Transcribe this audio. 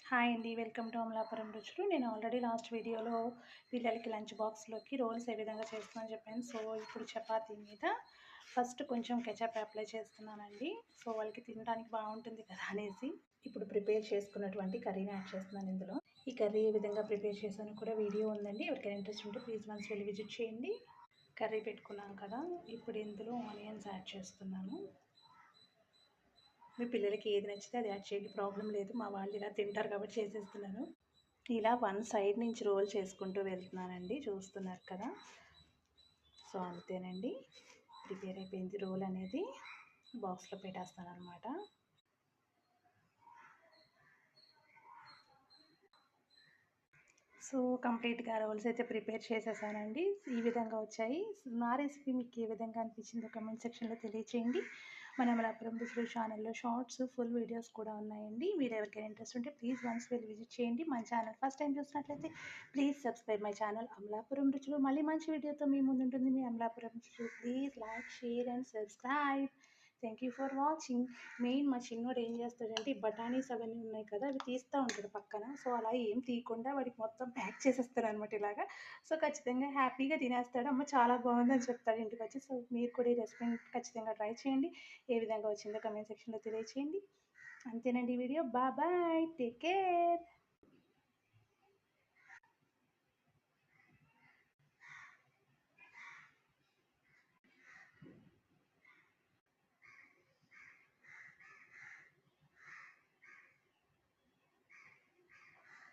Hi అండి. Welcome to Amalapuram రుచులు. నేను ఆల్రెడీ లాస్ట్ వీడియోలో పిల్లలకి లంచ్ బాక్స్‌లోకి రోల్స్ ఏ విధంగా చేస్తానని చెప్పాను. సో, ఇప్పుడు చపాతీ మీద ఫస్ట్ కొంచెం కెచప్ అప్లై చేస్తున్నానండి. సో, వాళ్ళకి తినడానికి బాగుంటుంది కదా అనేసి. ఇప్పుడు ప్రిపేర్ చేసుకున్నటువంటి కర్రీని యాడ్ చేస్తున్నాను ఇందులో. ఈ కర్రీ ఏ విధంగా ప్రిపేర్ చేశానో కూడా వీడియో ఉందండి. ఎవరికైనా ఇంట్రెస్ట్ ఉంటే ప్లీజ్ వన్స్ వెళ్ళి విజిట్ చేయండి. కర్రీ పెట్టుకున్నాం కదా, ఇప్పుడు ఇందులో ఆనియన్స్ యాడ్ చేస్తున్నాను. మీ పిల్లలకి ఏది నచ్చితే అది యాడ్ చేయండి, ప్రాబ్లం లేదు. మా వాళ్ళు ఇలా తింటారు కాబట్టి చేసేస్తున్నాను. ఇలా వన్ సైడ్ నుంచి రోల్ చేసుకుంటూ వెళ్తున్నానండి, చూస్తున్నారు కదా. సో అంతేనండి, ప్రిపేర్ అయిపోయింది. రోల్ అనేది బాక్స్లో పెట్టేస్తాను అనమాట. సో కంప్లీట్గా రోల్స్ అయితే ప్రిపేర్ చేసేసానండి. ఈ విధంగా వచ్చాయి. నా రెసిపీ మీకు ఏ విధంగా అనిపించిందో కమెంట్ సెక్షన్లో తెలియచేయండి. మన అమలాపురం రుచులు ఛానల్లో షార్ట్స్, ఫుల్ వీడియోస్ కూడా ఉన్నాయండి. మీరు ఎవరికైనా ఇంట్రెస్ట్ ఉంటే ప్లీజ్ వన్స్ వెళ్ళి విజిట్ చేయండి. మన ఛానల్ ఫస్ట్ టైం చూసినట్లయితే please subscribe my channel Amalapuram రుచులు. మళ్ళీ మంచి వీడియోతో మీ ముందు ఉంటుంది మీ అమలాపురం రుచులు. Please like, share and subscribe. Thank you for watching. Main మా చిన్నోడు ఏం చేస్తాడంటే ఈ బఠానీస్ అవన్నీ ఉన్నాయి కదా, అవి తీస్తూ ఉంటాడు పక్కన. సో అలా ఏం తీయకుండా వాడికి మొత్తం ప్యాక్ చేసేస్తాడు అనమాట ఇలాగా. సో ఖచ్చితంగా హ్యాపీగా తినేస్తాడు. అమ్మ చాలా బాగుందని చెప్తాడు ఇంటికి వచ్చి. సో మీరు కూడా ఈ రెసిపీని ఖచ్చితంగా ట్రై చేయండి. ఏ విధంగా వచ్చిందో కమెంట్ సెక్షన్లో తెలియచేయండి. అంతేనండి ఈ వీడియో. Bye, take care.